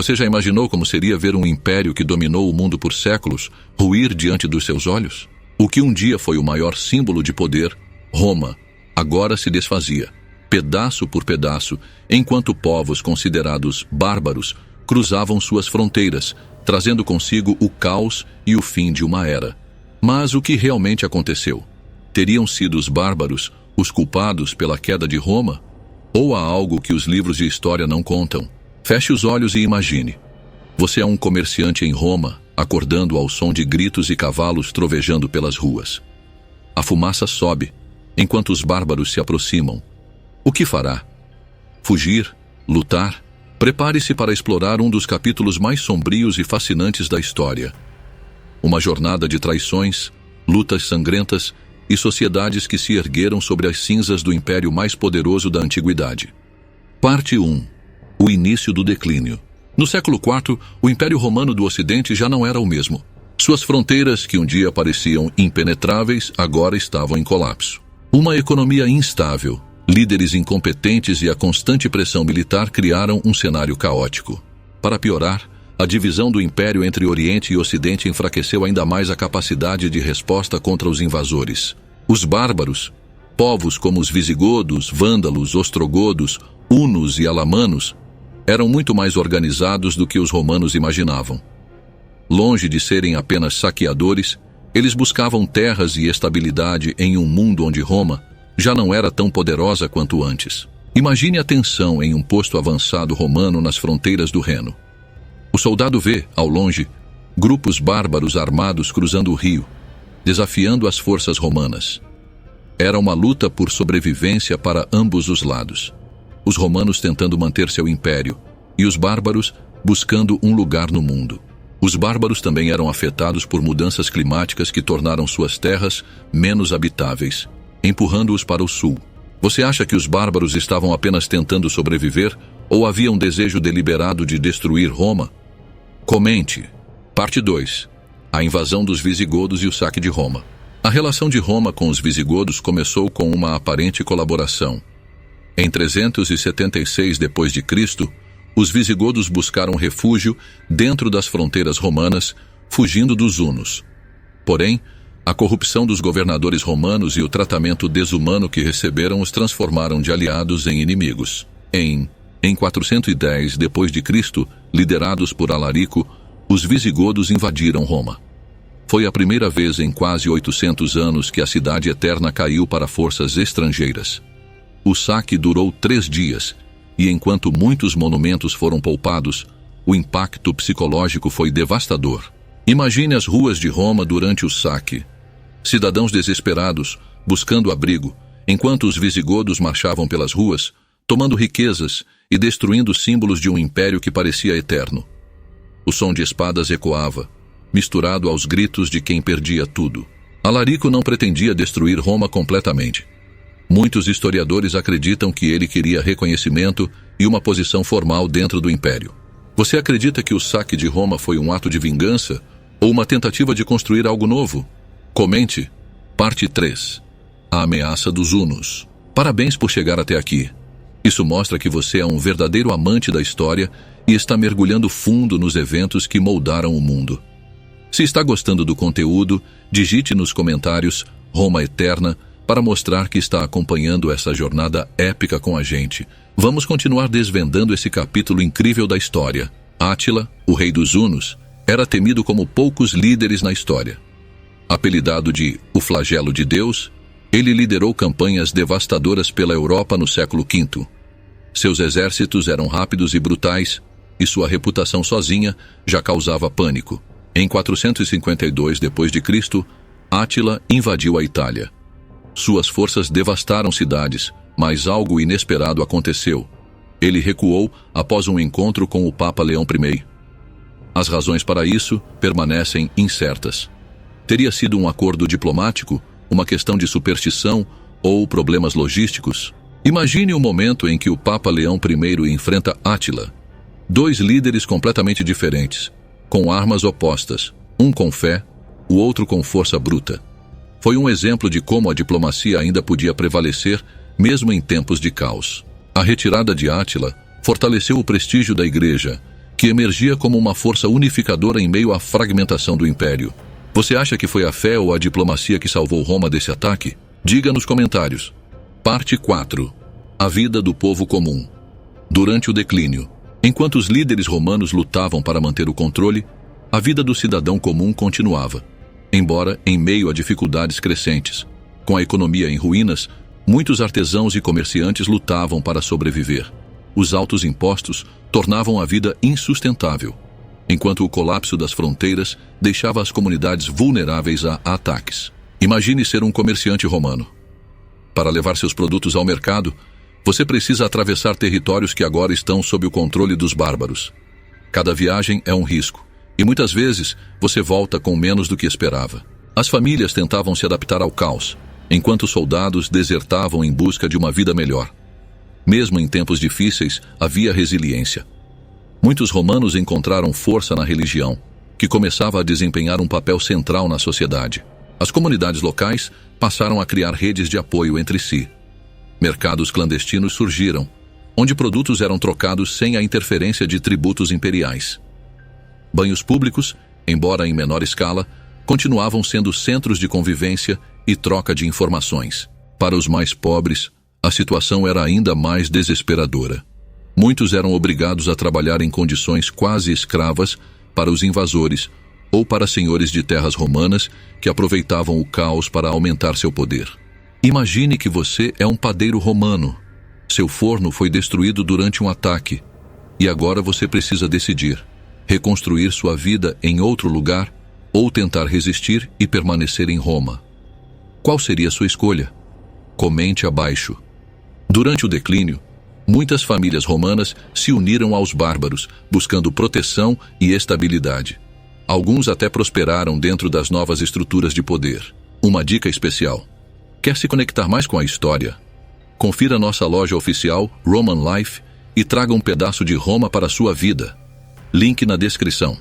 Você já imaginou como seria ver um império que dominou o mundo por séculos ruir diante dos seus olhos? O que um dia foi o maior símbolo de poder, Roma, agora se desfazia, pedaço por pedaço, enquanto povos considerados bárbaros cruzavam suas fronteiras, trazendo consigo o caos e o fim de uma era. Mas o que realmente aconteceu? Teriam sido os bárbaros os culpados pela queda de Roma? Ou há algo que os livros de história não contam? Feche os olhos e imagine. Você é um comerciante em Roma, acordando ao som de gritos e cavalos trovejando pelas ruas. A fumaça sobe, enquanto os bárbaros se aproximam. O que fará? Fugir? Lutar? Prepare-se para explorar um dos capítulos mais sombrios e fascinantes da história. Uma jornada de traições, lutas sangrentas e sociedades que se ergueram sobre as cinzas do império mais poderoso da antiguidade. Parte 1. O início do declínio. No século IV, o Império Romano do Ocidente já não era o mesmo. Suas fronteiras, que um dia pareciam impenetráveis, agora estavam em colapso. Uma economia instável, líderes incompetentes e a constante pressão militar criaram um cenário caótico. Para piorar, a divisão do Império entre Oriente e Ocidente enfraqueceu ainda mais a capacidade de resposta contra os invasores. Os bárbaros, povos como os visigodos, vândalos, ostrogodos, hunos e alamanos, eram muito mais organizados do que os romanos imaginavam. Longe de serem apenas saqueadores, eles buscavam terras e estabilidade em um mundo onde Roma já não era tão poderosa quanto antes. Imagine a tensão em um posto avançado romano nas fronteiras do Reno. O soldado vê, ao longe, grupos bárbaros armados cruzando o rio, desafiando as forças romanas. Era uma luta por sobrevivência para ambos os lados. Os romanos tentando manter seu império, e os bárbaros buscando um lugar no mundo. Os bárbaros também eram afetados por mudanças climáticas que tornaram suas terras menos habitáveis, empurrando-os para o sul. Você acha que os bárbaros estavam apenas tentando sobreviver, ou havia um desejo deliberado de destruir Roma? Comente. Parte 2. A invasão dos visigodos e o saque de Roma. A relação de Roma com os visigodos começou com uma aparente colaboração. Em 376 d.C., os visigodos buscaram refúgio dentro das fronteiras romanas, fugindo dos hunos. Porém, a corrupção dos governadores romanos e o tratamento desumano que receberam os transformaram de aliados em inimigos. Em 410 d.C., liderados por Alarico, os visigodos invadiram Roma. Foi a primeira vez em quase 800 anos que a cidade eterna caiu para forças estrangeiras. O saque durou 3 dias, e enquanto muitos monumentos foram poupados, o impacto psicológico foi devastador. Imagine as ruas de Roma durante o saque. Cidadãos desesperados, buscando abrigo, enquanto os visigodos marchavam pelas ruas, tomando riquezas e destruindo símbolos de um império que parecia eterno. O som de espadas ecoava, misturado aos gritos de quem perdia tudo. Alarico não pretendia destruir Roma completamente. Muitos historiadores acreditam que ele queria reconhecimento e uma posição formal dentro do império. Você acredita que o saque de Roma foi um ato de vingança ou uma tentativa de construir algo novo? Comente. Parte 3. A ameaça dos hunos. Parabéns por chegar até aqui. Isso mostra que você é um verdadeiro amante da história e está mergulhando fundo nos eventos que moldaram o mundo. Se está gostando do conteúdo, digite nos comentários Roma Eterna para mostrar que está acompanhando essa jornada épica com a gente. Vamos continuar desvendando esse capítulo incrível da história. Átila, o rei dos hunos, era temido como poucos líderes na história. Apelidado de o flagelo de Deus, ele liderou campanhas devastadoras pela Europa no século V. Seus exércitos eram rápidos e brutais, e sua reputação sozinha já causava pânico. Em 452 d.C., Átila invadiu a Itália. Suas forças devastaram cidades, mas algo inesperado aconteceu. Ele recuou após um encontro com o Papa Leão I. As razões para isso permanecem incertas. Teria sido um acordo diplomático, uma questão de superstição ou problemas logísticos? Imagine o momento em que o Papa Leão I enfrenta Átila. 2 líderes completamente diferentes, com armas opostas, um com fé, o outro com força bruta. Foi um exemplo de como a diplomacia ainda podia prevalecer, mesmo em tempos de caos. A retirada de Átila fortaleceu o prestígio da Igreja, que emergia como uma força unificadora em meio à fragmentação do império. Você acha que foi a fé ou a diplomacia que salvou Roma desse ataque? Diga nos comentários. Parte 4. A vida do povo comum. Durante o declínio, enquanto os líderes romanos lutavam para manter o controle, a vida do cidadão comum continuava, embora em meio a dificuldades crescentes. Com a economia em ruínas, muitos artesãos e comerciantes lutavam para sobreviver. Os altos impostos tornavam a vida insustentável, enquanto o colapso das fronteiras deixava as comunidades vulneráveis a ataques. Imagine ser um comerciante romano. Para levar seus produtos ao mercado, você precisa atravessar territórios que agora estão sob o controle dos bárbaros. Cada viagem é um risco, e muitas vezes você volta com menos do que esperava. As famílias tentavam se adaptar ao caos, enquanto os soldados desertavam em busca de uma vida melhor. Mesmo em tempos difíceis, havia resiliência. Muitos romanos encontraram força na religião, que começava a desempenhar um papel central na sociedade. As comunidades locais passaram a criar redes de apoio entre si. Mercados clandestinos surgiram, onde produtos eram trocados sem a interferência de tributos imperiais. Banhos públicos, embora em menor escala, continuavam sendo centros de convivência e troca de informações. Para os mais pobres, a situação era ainda mais desesperadora. Muitos eram obrigados a trabalhar em condições quase escravas para os invasores ou para senhores de terras romanas que aproveitavam o caos para aumentar seu poder. Imagine que você é um padeiro romano. Seu forno foi destruído durante um ataque e agora você precisa decidir: reconstruir sua vida em outro lugar ou tentar resistir e permanecer em Roma. Qual seria sua escolha? Comente abaixo. Durante o declínio, muitas famílias romanas se uniram aos bárbaros, buscando proteção e estabilidade. Alguns até prosperaram dentro das novas estruturas de poder. Uma dica especial: quer se conectar mais com a história? Confira nossa loja oficial Roman Life e traga um pedaço de Roma para a sua vida. Link na descrição.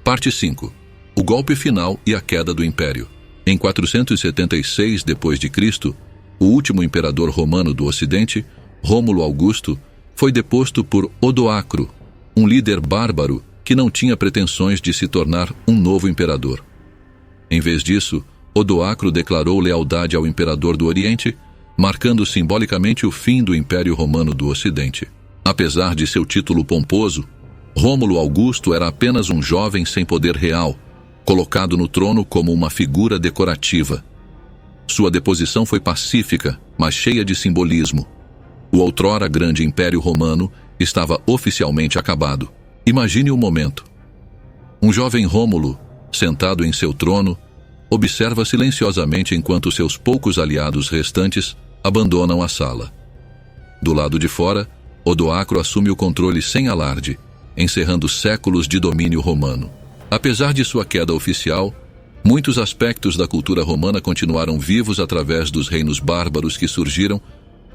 Parte 5. O golpe final e a queda do Império. Em 476 d.C., o último imperador romano do Ocidente, Rômulo Augusto, foi deposto por Odoacro, um líder bárbaro que não tinha pretensões de se tornar um novo imperador. Em vez disso, Odoacro declarou lealdade ao imperador do Oriente, marcando simbolicamente o fim do Império Romano do Ocidente. Apesar de seu título pomposo, Rômulo Augusto era apenas um jovem sem poder real, colocado no trono como uma figura decorativa. Sua deposição foi pacífica, mas cheia de simbolismo. O outrora grande Império Romano estava oficialmente acabado. Imagine o momento. Um jovem Rômulo, sentado em seu trono, observa silenciosamente enquanto seus poucos aliados restantes abandonam a sala. Do lado de fora, Odoacro assume o controle sem alarde, encerrando séculos de domínio romano. Apesar de sua queda oficial, muitos aspectos da cultura romana continuaram vivos através dos reinos bárbaros que surgiram,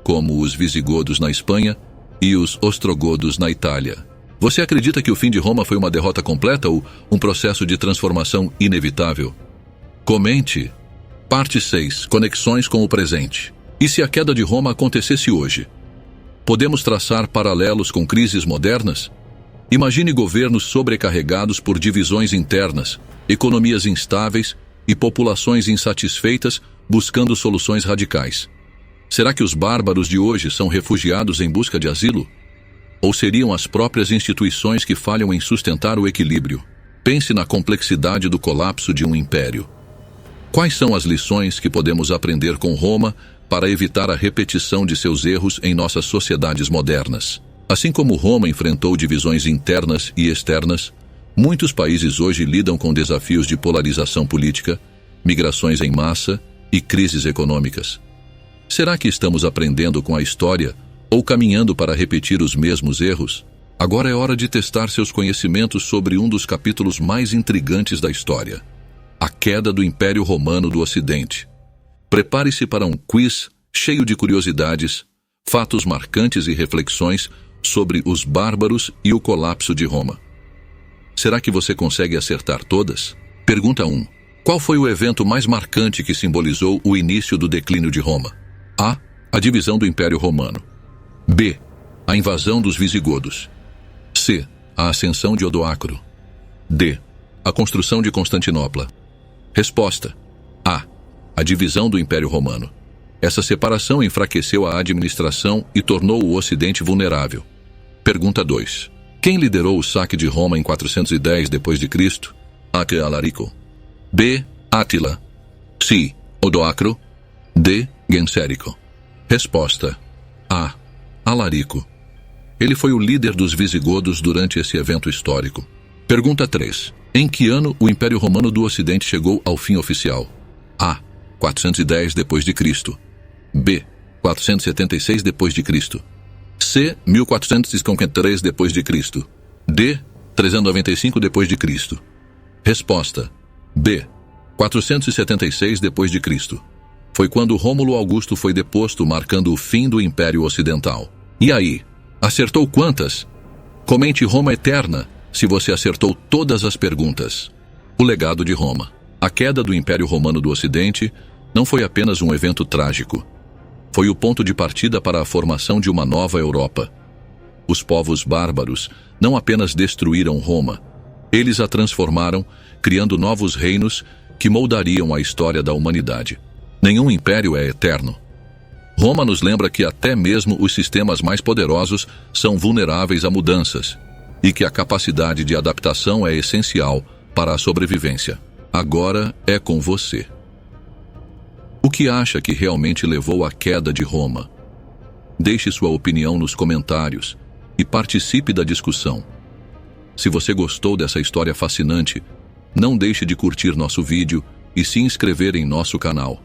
como os visigodos na Espanha e os ostrogodos na Itália. Você acredita que o fim de Roma foi uma derrota completa ou um processo de transformação inevitável? Comente. Parte 6. Conexões com o presente. E se a queda de Roma acontecesse hoje? Podemos traçar paralelos com crises modernas? Imagine governos sobrecarregados por divisões internas, economias instáveis e populações insatisfeitas buscando soluções radicais. Será que os bárbaros de hoje são refugiados em busca de asilo? Ou seriam as próprias instituições que falham em sustentar o equilíbrio? Pense na complexidade do colapso de um império. Quais são as lições que podemos aprender com Roma para evitar a repetição de seus erros em nossas sociedades modernas? Assim como Roma enfrentou divisões internas e externas, muitos países hoje lidam com desafios de polarização política, migrações em massa e crises econômicas. Será que estamos aprendendo com a história ou caminhando para repetir os mesmos erros? Agora é hora de testar seus conhecimentos sobre um dos capítulos mais intrigantes da história: a queda do Império Romano do Ocidente. Prepare-se para um quiz cheio de curiosidades, fatos marcantes e reflexões sobre os bárbaros e o colapso de Roma. Será que você consegue acertar todas? Pergunta 1. Qual foi o evento mais marcante que simbolizou o início do declínio de Roma? A. A divisão do Império Romano. B. A invasão dos visigodos. C. A ascensão de Odoacro. D. A construção de Constantinopla. Resposta: A. A divisão do Império Romano. Essa separação enfraqueceu a administração e tornou o Ocidente vulnerável. Pergunta 2. Quem liderou o saque de Roma em 410 d.C.? A. Alarico. B. Átila. C. Odoacro. D. Gensérico. Resposta: A. Alarico. Ele foi o líder dos visigodos durante esse evento histórico. Pergunta 3. Em que ano o Império Romano do Ocidente chegou ao fim oficial? A. 410 d.C. B. 476 d.C. C. 1453 d.C. D. 395 d.C. Resposta: B. 476 d.C. Foi quando Rômulo Augusto foi deposto, marcando o fim do Império Ocidental. E aí, acertou quantas? Comente Roma Eterna se você acertou todas as perguntas. O legado de Roma. A queda do Império Romano do Ocidente não foi apenas um evento trágico. Foi o ponto de partida para a formação de uma nova Europa. Os povos bárbaros não apenas destruíram Roma, eles a transformaram, criando novos reinos que moldariam a história da humanidade. Nenhum império é eterno. Roma nos lembra que até mesmo os sistemas mais poderosos são vulneráveis a mudanças e que a capacidade de adaptação é essencial para a sobrevivência. Agora é com você. O que acha que realmente levou à queda de Roma? Deixe sua opinião nos comentários e participe da discussão. Se você gostou dessa história fascinante, não deixe de curtir nosso vídeo e se inscrever em nosso canal.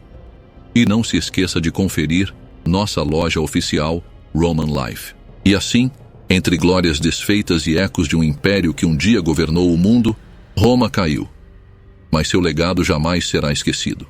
E não se esqueça de conferir nossa loja oficial Roman Life. E assim, entre glórias desfeitas e ecos de um império que um dia governou o mundo, Roma caiu. Mas seu legado jamais será esquecido.